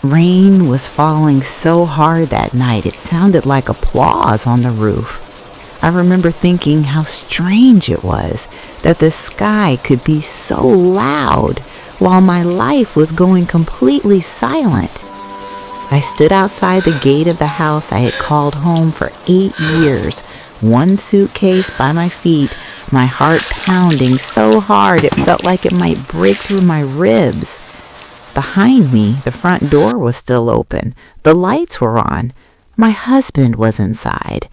Rain was falling so hard that night it sounded like applause on the roof. I remember thinking how strange it was that the sky could be so loud while my life was going completely silent. I stood outside the gate of the house I had called home for 8 years, one suitcase by my feet, my heart pounding so hard it felt like it might break through my ribs. Behind me, the front door was still open. The lights were on. My husband was inside,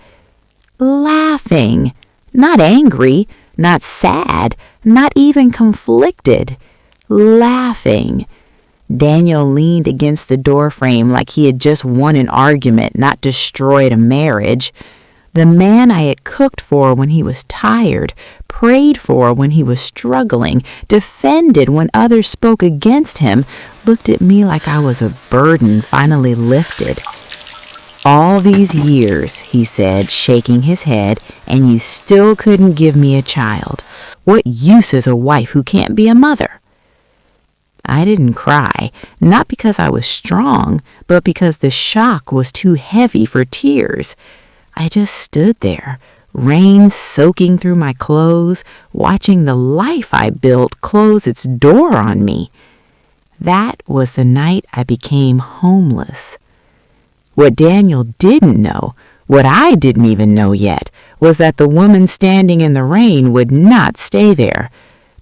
laughing, not angry, not sad, not even conflicted, laughing. Daniel leaned against the doorframe like he had just won an argument, not destroyed a marriage. The man I had cooked for when he was tired, prayed for when he was struggling, defended when others spoke against him, looked at me like I was a burden finally lifted. "All these years," he said, shaking his head, "and you still couldn't give me a child. What use is a wife who can't be a mother?" I didn't cry, not because I was strong, but because the shock was too heavy for tears. I just stood there, rain soaking through my clothes, watching the life I built close its door on me. That was the night I became homeless. What Daniel didn't know, what I didn't even know yet, was that the woman standing in the rain would not stay there.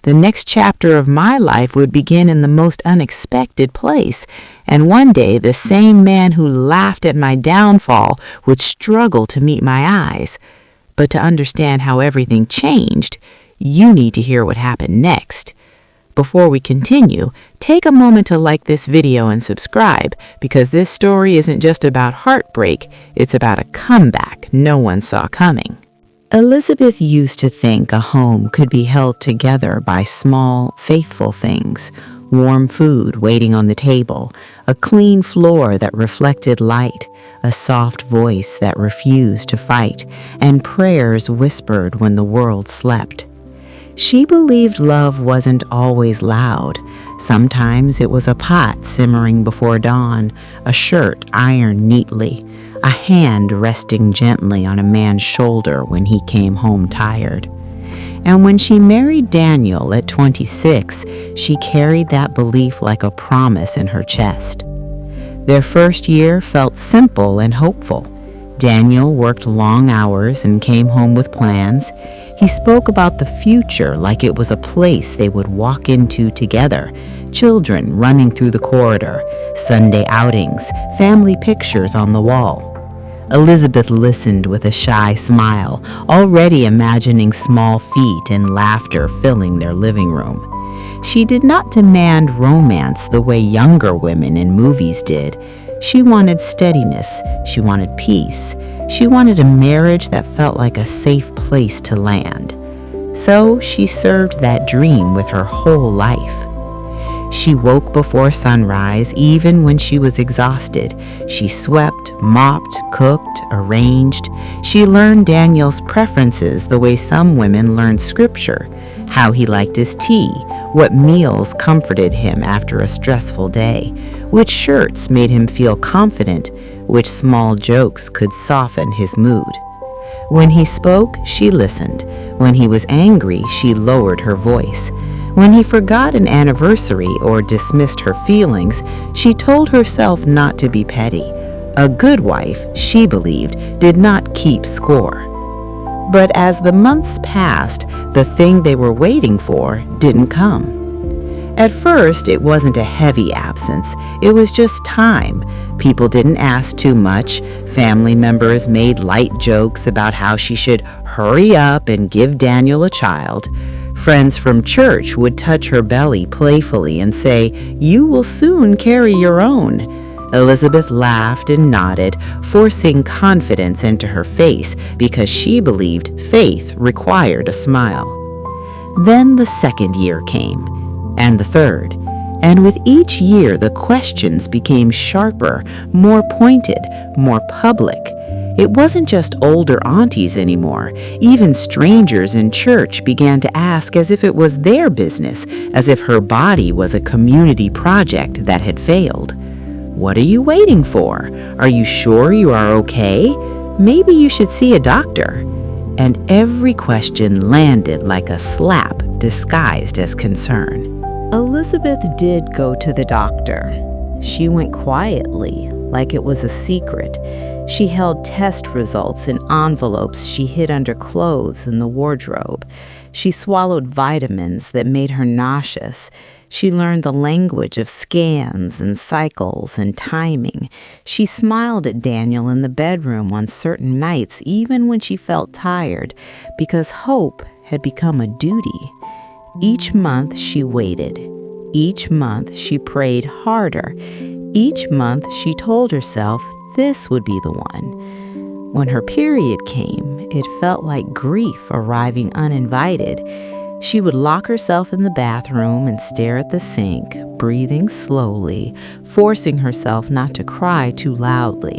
The next chapter of my life would begin in the most unexpected place, and one day the same man who laughed at my downfall would struggle to meet my eyes. But to understand how everything changed, you need to hear what happened next. Before we continue, take a moment to like this video and subscribe, because this story isn't just about heartbreak, it's about a comeback no one saw coming. Elizabeth used to think a home could be held together by small, faithful things: warm food waiting on the table, a clean floor that reflected light, a soft voice that refused to fight, and prayers whispered when the world slept. She believed love wasn't always loud. Sometimes it was a pot simmering before dawn, a shirt ironed neatly, a hand resting gently on a man's shoulder when he came home tired. And when she married Daniel at 26, she carried that belief like a promise in her chest. Their first year felt simple and hopeful. Daniel worked long hours and came home with plans. He spoke about the future like it was a place they would walk into together. Children running through the corridor, Sunday outings, family pictures on the wall. Elizabeth listened with a shy smile, already imagining small feet and laughter filling their living room. She did not demand romance the way younger women in movies did. She wanted steadiness. She wanted peace. She wanted a marriage that felt like a safe place to land. So she served that dream with her whole life. She woke before sunrise, even when she was exhausted. She swept, mopped, cooked, arranged. She learned Daniel's preferences the way some women learn scripture, how he liked his tea, what meals comforted him after a stressful day, which shirts made him feel confident, which small jokes could soften his mood. When he spoke, she listened. When he was angry, she lowered her voice. When he forgot an anniversary or dismissed her feelings, she told herself not to be petty. A good wife, she believed, did not keep score. But as the months passed, the thing they were waiting for didn't come. At first, it wasn't a heavy absence. It was just time. People didn't ask too much. Family members made light jokes about how she should hurry up and give Daniel a child. Friends from church would touch her belly playfully and say, "You will soon carry your own." Elizabeth laughed and nodded, forcing confidence into her face because she believed faith required a smile. Then the second year came, and the third, and with each year the questions became sharper, more pointed, more public. It wasn't just older aunties anymore. Even strangers in church began to ask as if it was their business, as if her body was a community project that had failed. What are you waiting for? Are you sure you are okay? Maybe you should see a doctor. And every question landed like a slap disguised as concern. Elizabeth did go to the doctor. She went quietly, like it was a secret. She held test results in envelopes she hid under clothes in the wardrobe. She swallowed vitamins that made her nauseous. She learned the language of scans and cycles and timing. She smiled at Daniel in the bedroom on certain nights, even when she felt tired, because hope had become a duty. Each month she waited. Each month she prayed harder. Each month she told herself this would be the one. When her period came, it felt like grief arriving uninvited. She would lock herself in the bathroom and stare at the sink, breathing slowly, forcing herself not to cry too loudly.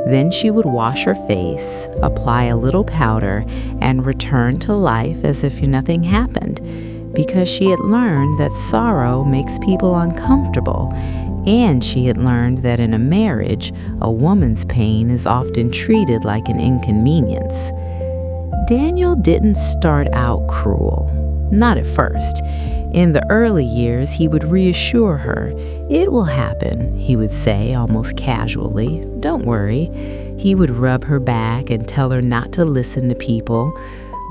Then she would wash her face, apply a little powder, and return to life as if nothing happened, because she had learned that sorrow makes people uncomfortable, and she had learned that in a marriage, a woman's pain is often treated like an inconvenience. Daniel didn't start out cruel. Not at first. In the early years, he would reassure her. "It will happen," he would say almost casually. "Don't worry." He would rub her back and tell her not to listen to people.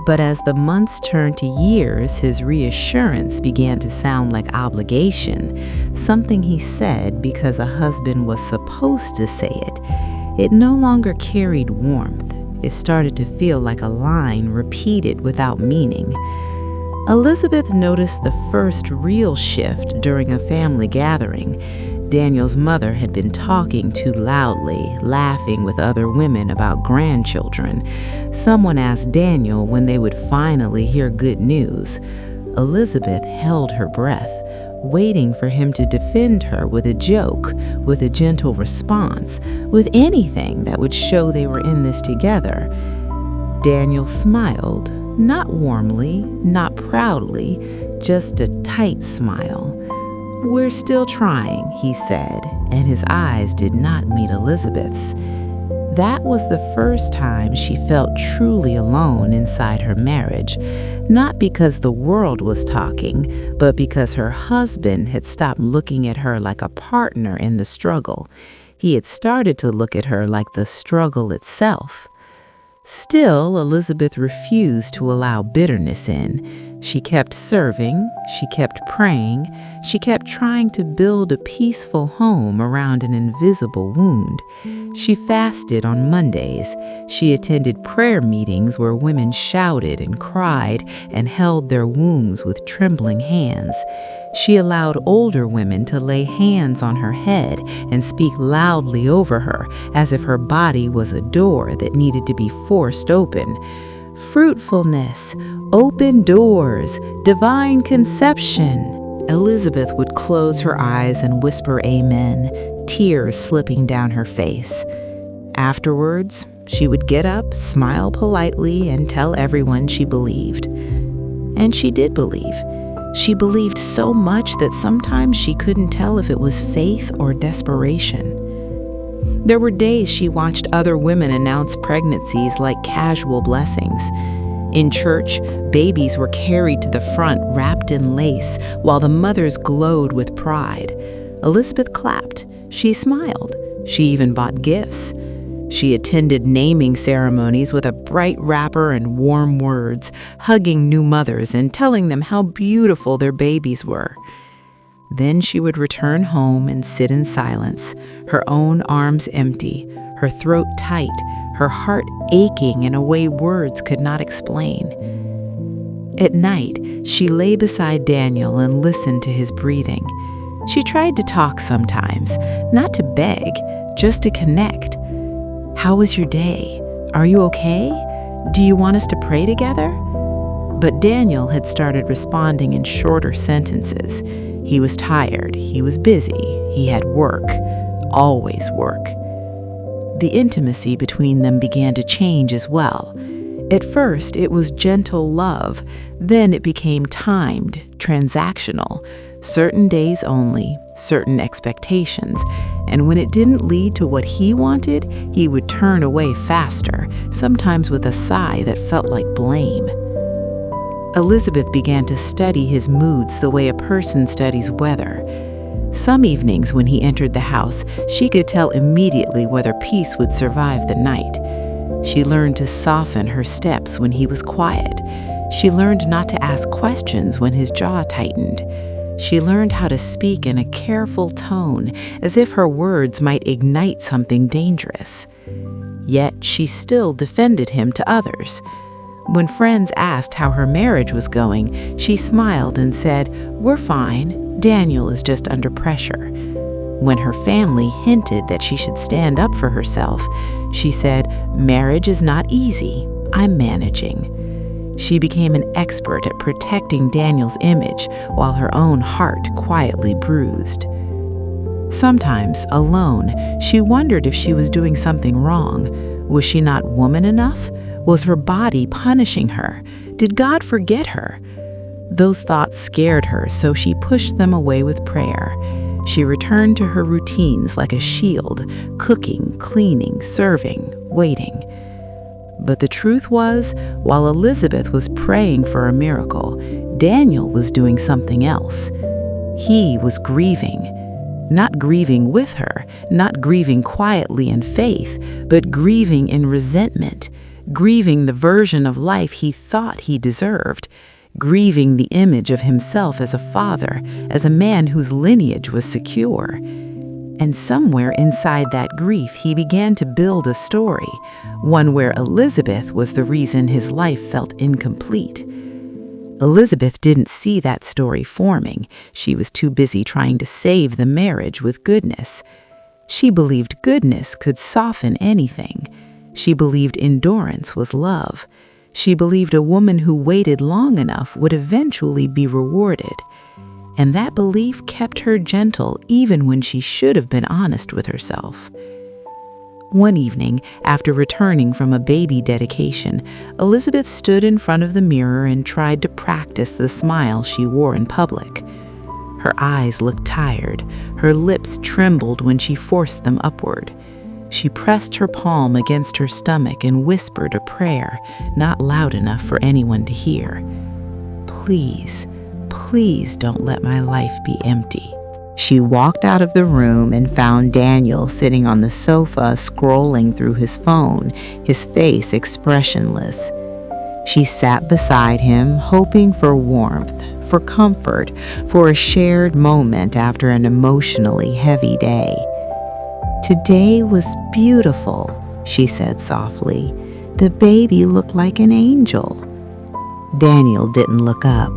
But as the months turned to years, his reassurance began to sound like obligation, something he said because a husband was supposed to say it. It no longer carried warmth. It started to feel like a line repeated without meaning. Elizabeth noticed the first real shift during a family gathering. Daniel's mother had been talking too loudly, laughing with other women about grandchildren. Someone asked Daniel when they would finally hear good news. Elizabeth held her breath, waiting for him to defend her with a joke, with a gentle response, with anything that would show they were in this together. Daniel smiled, not warmly, not proudly, just a tight smile. "We're still trying," he said, and his eyes did not meet Elizabeth's. That was the first time she felt truly alone inside her marriage, not because the world was talking, but because her husband had stopped looking at her like a partner in the struggle. He had started to look at her like the struggle itself. Still, Elizabeth refused to allow bitterness in. She kept serving, she kept praying, she kept trying to build a peaceful home around an invisible wound. She fasted on Mondays. She attended prayer meetings where women shouted and cried and held their wombs with trembling hands. She allowed older women to lay hands on her head and speak loudly over her as if her body was a door that needed to be forced open. Fruitfulness, open doors, divine conception. Elizabeth would close her eyes and whisper amen, tears slipping down her face. Afterwards, she would get up, smile politely, and tell everyone she believed. And she did believe. She believed so much that sometimes she couldn't tell if it was faith or desperation. There were days she watched other women announce pregnancies like casual blessings. In church, babies were carried to the front wrapped in lace while the mothers glowed with pride. Elizabeth clapped. She smiled. She even bought gifts. She attended naming ceremonies with a bright wrapper and warm words, hugging new mothers and telling them how beautiful their babies were. Then she would return home and sit in silence, her own arms empty, her throat tight, her heart aching in a way words could not explain. At night, she lay beside Daniel and listened to his breathing. She tried to talk sometimes, not to beg, just to connect. "How was your day? Are you okay? Do you want us to pray together?" But Daniel had started responding in shorter sentences. He was tired, he was busy, he had work, always work. The intimacy between them began to change as well. At first, it was gentle love. Then it became timed, transactional, certain days only, certain expectations. and when it didn't lead to what he wanted, he would turn away faster, sometimes with a sigh that felt like blame. Elizabeth began to study his moods the way a person studies weather. Some evenings when he entered the house, she could tell immediately whether peace would survive the night. She learned to soften her steps when he was quiet. She learned not to ask questions when his jaw tightened. She learned how to speak in a careful tone, as if her words might ignite something dangerous. Yet she still defended him to others. When friends asked how her marriage was going, she smiled and said, "We're fine. Daniel is just under pressure." When her family hinted that she should stand up for herself, she said, "Marriage is not easy. I'm managing." She became an expert at protecting Daniel's image while her own heart quietly bruised. Sometimes, alone, she wondered if she was doing something wrong. Was she not woman enough? Was her body punishing her? Did God forget her? Those thoughts scared her, so she pushed them away with prayer. She returned to her routines like a shield, cooking, cleaning, serving, waiting. But the truth was, while Elizabeth was praying for a miracle, Daniel was doing something else. He was grieving. Not grieving with her, not grieving quietly in faith, but grieving in resentment, grieving the version of life he thought he deserved, grieving the image of himself as a father, as a man whose lineage was secure. And somewhere inside that grief, he began to build a story, one where Elizabeth was the reason his life felt incomplete. Elizabeth didn't see that story forming. She was too busy trying to save the marriage with goodness. She believed goodness could soften anything. She believed endurance was love. She believed a woman who waited long enough would eventually be rewarded. And that belief kept her gentle even when she should have been honest with herself. One evening, after returning from a baby dedication, Elizabeth stood in front of the mirror and tried to practice the smile she wore in public. Her eyes looked tired. Her lips trembled when she forced them upward. She pressed her palm against her stomach and whispered a prayer, not loud enough for anyone to hear. "Please, please don't let my life be empty." She walked out of the room and found Daniel sitting on the sofa scrolling through his phone, his face expressionless. She sat beside him, hoping for warmth, for comfort, for a shared moment after an emotionally heavy day. "Today was beautiful," she said softly. "The baby looked like an angel." Daniel didn't look up.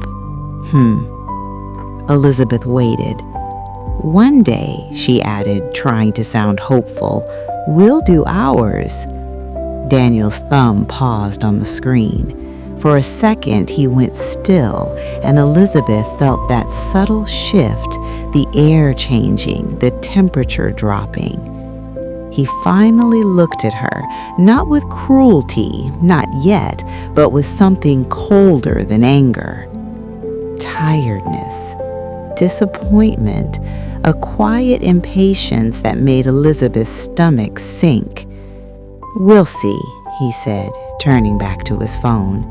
Elizabeth waited. "One day," she added, trying to sound hopeful, "we'll do ours." Daniel's thumb paused on the screen. For a second, he went still, and Elizabeth felt that subtle shift, the air changing, the temperature dropping. He finally looked at her, not with cruelty, not yet, but with something colder than anger. Tiredness, disappointment, a quiet impatience that made Elizabeth's stomach sink. "We'll see," he said, turning back to his phone.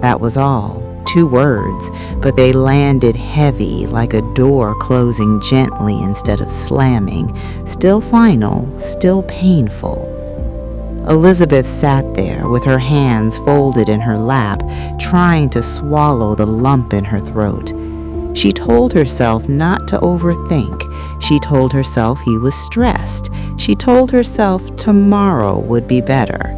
That was all, 2 words, but they landed heavy like a door closing gently instead of slamming, still final, still painful. Elizabeth sat there with her hands folded in her lap, trying to swallow the lump in her throat. She told herself not to overthink. She told herself he was stressed. She told herself tomorrow would be better.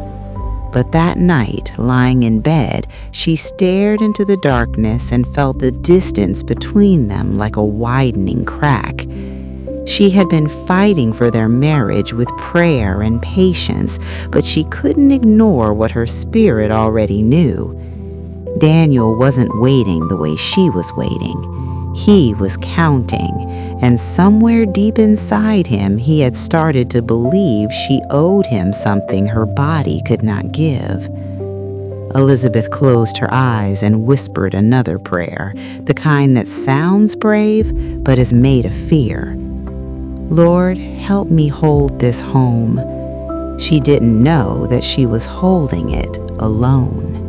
But that night, lying in bed, she stared into the darkness and felt the distance between them like a widening crack. She had been fighting for their marriage with prayer and patience, but she couldn't ignore what her spirit already knew. Daniel wasn't waiting the way she was waiting. He was counting, and somewhere deep inside him, he had started to believe she owed him something her body could not give. Elizabeth closed her eyes and whispered another prayer, the kind that sounds brave but is made of fear. Lord, help me hold this home. She didn't know that she was holding it alone.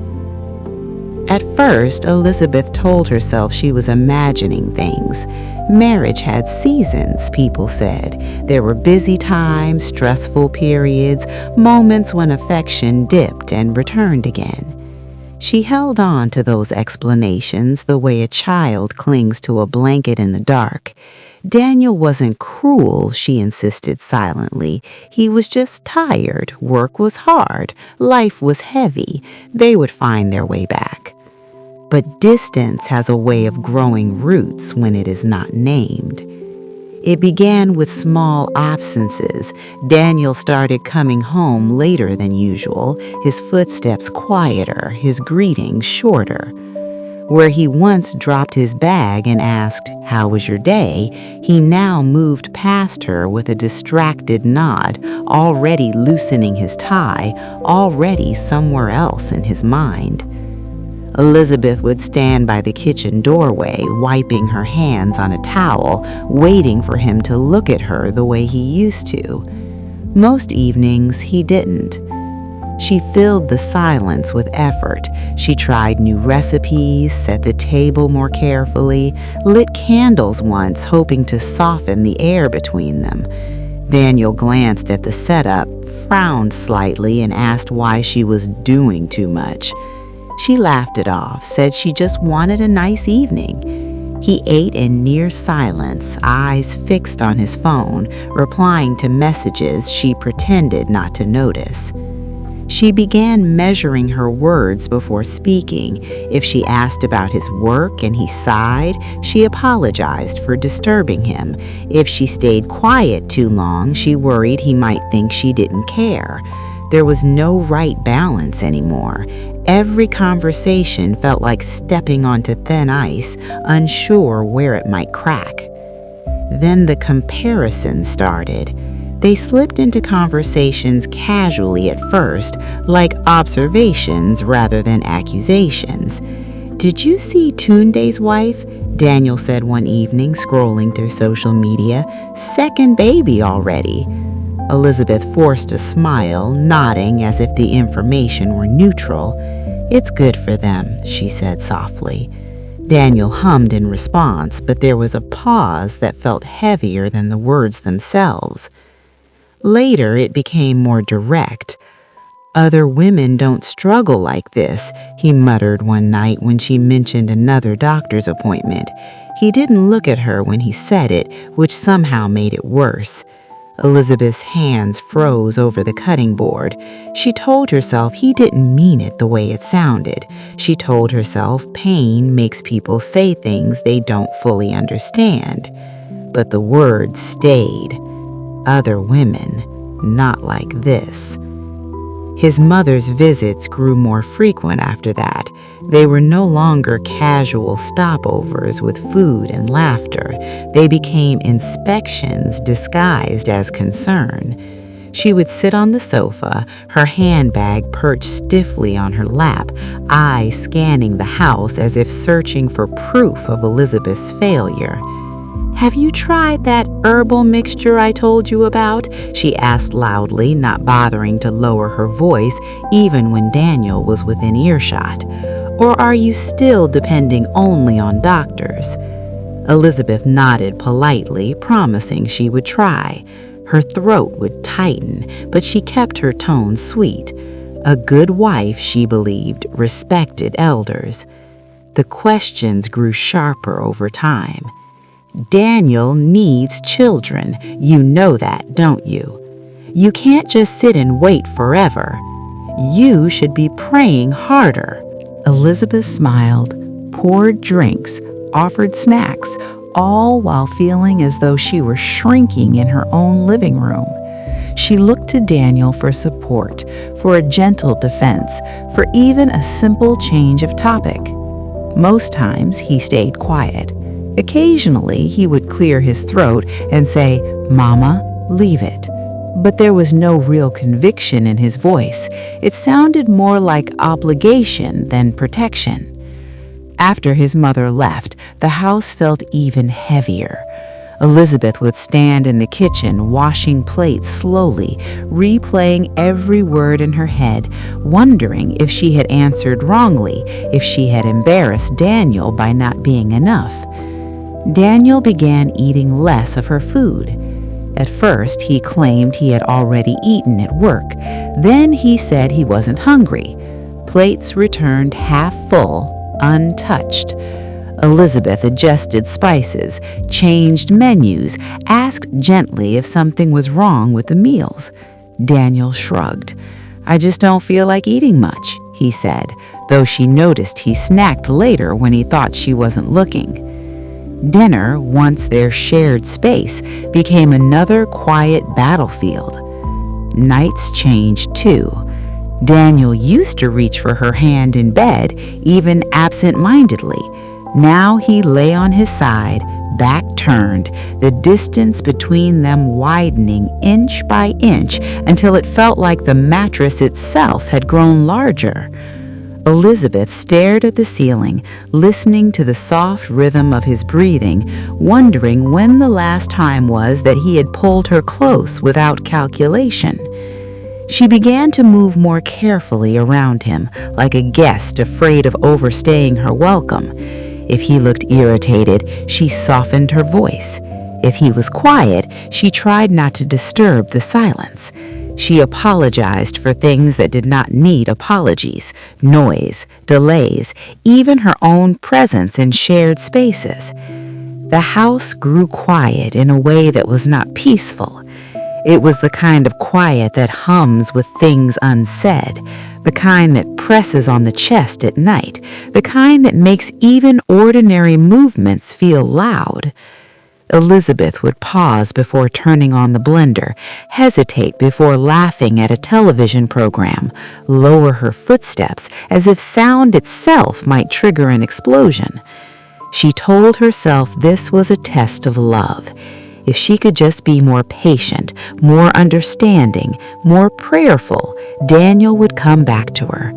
At first, Elizabeth told herself she was imagining things. Marriage had seasons, people said. There were busy times, stressful periods, moments when affection dipped and returned again. She held on to those explanations the way a child clings to a blanket in the dark. Daniel wasn't cruel, she insisted silently. He was just tired. Work was hard. Life was heavy. They would find their way back. But distance has a way of growing roots when it is not named. It began with small absences. Daniel started coming home later than usual, his footsteps quieter, his greetings shorter. Where he once dropped his bag and asked, "How was your day?" he now moved past her with a distracted nod, already loosening his tie, already somewhere else in his mind. Elizabeth would stand by the kitchen doorway, wiping her hands on a towel, waiting for him to look at her the way he used to. Most evenings, he didn't. She filled the silence with effort. She tried new recipes, set the table more carefully, lit candles once, hoping to soften the air between them. Daniel glanced at the setup, frowned slightly, and asked why she was doing too much. She laughed it off, said she just wanted a nice evening. He ate in near silence, eyes fixed on his phone, replying to messages she pretended not to notice. She began measuring her words before speaking. If she asked about his work and he sighed, she apologized for disturbing him. If she stayed quiet too long, she worried he might think she didn't care. There was no right balance anymore. Every conversation felt like stepping onto thin ice, unsure where it might crack. Then the comparison started. They slipped into conversations casually at first, like observations rather than accusations. "Did you see Tunde's wife?" Daniel said one evening, scrolling through social media. "Second baby already." Elizabeth forced a smile, nodding as if the information were neutral. "It's good for them," she said softly. Daniel hummed in response, but there was a pause that felt heavier than the words themselves. Later, it became more direct. "Other women don't struggle like this," he muttered one night when she mentioned another doctor's appointment. He didn't look at her when he said it, which somehow made it worse. Elizabeth's hands froze over the cutting board. She told herself he didn't mean it the way it sounded. She told herself pain makes people say things they don't fully understand. But the words stayed. Other women, not like this. His mother's visits grew more frequent after that. They were no longer casual stopovers with food and laughter. They became inspections disguised as concern. She would sit on the sofa, her handbag perched stiffly on her lap, eyes scanning the house as if searching for proof of Elizabeth's failure. "Have you tried that herbal mixture I told you about?" she asked loudly, not bothering to lower her voice even when Daniel was within earshot. "Or are you still depending only on doctors?" Elizabeth nodded politely, promising she would try. Her throat would tighten, but she kept her tone sweet. A good wife, she believed, respected elders. The questions grew sharper over time. "Daniel needs children. You know that, don't you? You can't just sit and wait forever. You should be praying harder." Elizabeth smiled, poured drinks, offered snacks, all while feeling as though she were shrinking in her own living room. She looked to Daniel for support, for a gentle defense, for even a simple change of topic. Most times he stayed quiet. Occasionally, he would clear his throat and say, "Mama, leave it." But there was no real conviction in his voice. It sounded more like obligation than protection. After his mother left, the house felt even heavier. Elizabeth would stand in the kitchen, washing plates slowly, replaying every word in her head, wondering if she had answered wrongly, if she had embarrassed Daniel by not being enough. Daniel began eating less of her food. At first, he claimed he had already eaten at work. Then he said he wasn't hungry. Plates returned half full, untouched. Elizabeth adjusted spices, changed menus, asked gently if something was wrong with the meals. Daniel shrugged. "I just don't feel like eating much," he said, though she noticed he snacked later when he thought she wasn't looking. Dinner, once their shared space, became another quiet battlefield. Nights changed too. Daniel used to reach for her hand in bed, even absent-mindedly. Now he lay on his side, back turned, the distance between them widening inch by inch until it felt like the mattress itself had grown larger. Elizabeth stared at the ceiling, listening to the soft rhythm of his breathing, wondering when the last time was that he had pulled her close without calculation. She began to move more carefully around him, like a guest afraid of overstaying her welcome. If he looked irritated, she softened her voice. If he was quiet, she tried not to disturb the silence. She apologized for things that did not need apologies, noise, delays, even her own presence in shared spaces. The house grew quiet in a way that was not peaceful. It was the kind of quiet that hums with things unsaid, the kind that presses on the chest at night, the kind that makes even ordinary movements feel loud. Elizabeth would pause before turning on the blender, hesitate before laughing at a television program, lower her footsteps as if sound itself might trigger an explosion. She told herself this was a test of love. If she could just be more patient, more understanding, more prayerful, Daniel would come back to her.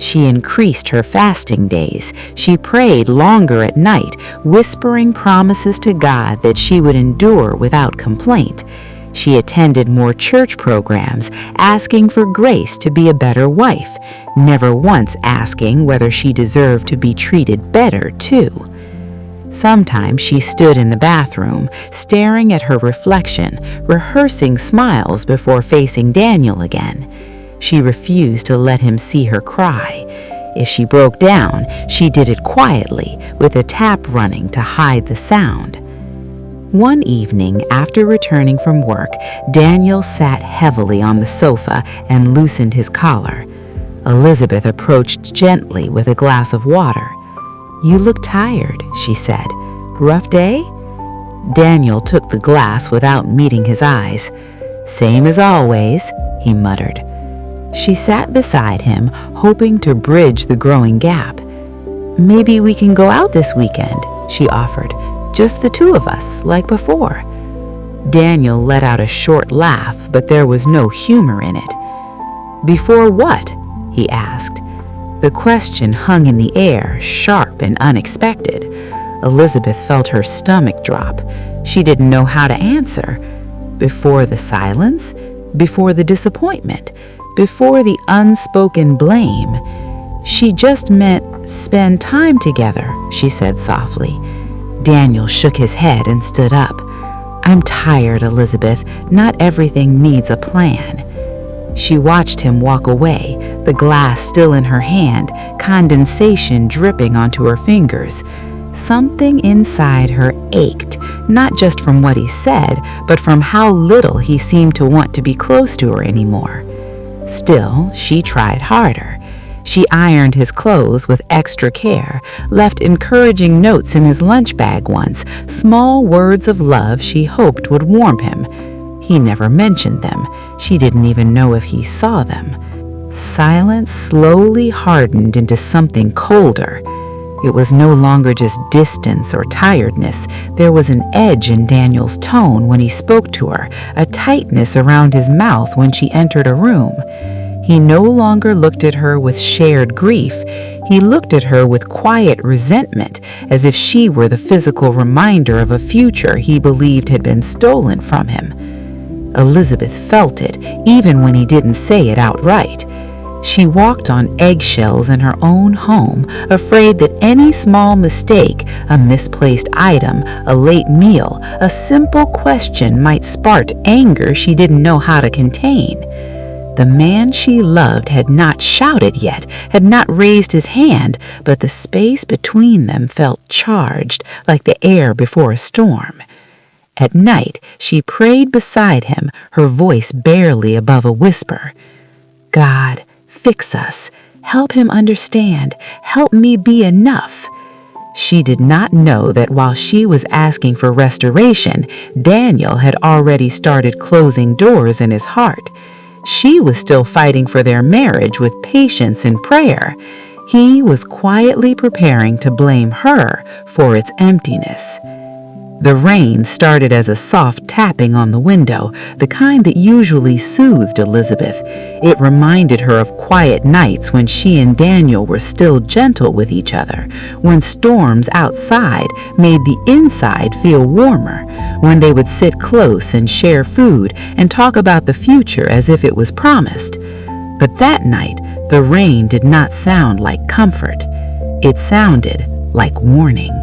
She increased her fasting days. She prayed longer at night, whispering promises to God that she would endure without complaint. She attended more church programs, asking for grace to be a better wife, never once asking whether she deserved to be treated better, too. Sometimes she stood in the bathroom, staring at her reflection, rehearsing smiles before facing Daniel again. She refused to let him see her cry. If she broke down, she did it quietly, with a tap running to hide the sound. One evening, after returning from work, Daniel sat heavily on the sofa and loosened his collar. Elizabeth approached gently with a glass of water. "You look tired," she said. "Rough day?" Daniel took the glass without meeting his eyes. "Same as always," he muttered. She sat beside him, hoping to bridge the growing gap. "Maybe we can go out this weekend," she offered. "Just the two of us, like before." Daniel let out a short laugh, but there was no humor in it. "Before what?" he asked. The question hung in the air, sharp and unexpected. Elizabeth felt her stomach drop. She didn't know how to answer. Before the silence? Before the disappointment? Before the unspoken blame? She just meant spend time together, she said softly. Daniel shook his head and stood up. "I'm tired, Elizabeth. Not everything needs a plan." She watched him walk away, the glass still in her hand, condensation dripping onto her fingers. Something inside her ached, not just from what he said, but from how little he seemed to want to be close to her anymore. Still, she tried harder. She ironed his clothes with extra care, left encouraging notes in his lunch bag once, small words of love she hoped would warm him. He never mentioned them. She didn't even know if he saw them. Silence slowly hardened into something colder. It was no longer just distance or tiredness. There was an edge in Daniel's tone when he spoke to her, a tightness around his mouth when she entered a room. He no longer looked at her with shared grief. He looked at her with quiet resentment, as if she were the physical reminder of a future he believed had been stolen from him. Elizabeth felt it, even when he didn't say it outright. She walked on eggshells in her own home, afraid that any small mistake, a misplaced item, a late meal, a simple question might spark anger she didn't know how to contain. The man she loved had not shouted yet, had not raised his hand, but the space between them felt charged, like the air before a storm. At night, she prayed beside him, her voice barely above a whisper. God, fix us. Help him understand. Help me be enough. She did not know that while she was asking for restoration, Daniel had already started closing doors in his heart. She was still fighting for their marriage with patience and prayer. He was quietly preparing to blame her for its emptiness. The rain started as a soft tapping on the window, the kind that usually soothed Elizabeth. It reminded her of quiet nights when she and Daniel were still gentle with each other, when storms outside made the inside feel warmer, when they would sit close and share food and talk about the future as if it was promised. But that night, the rain did not sound like comfort. It sounded like warning.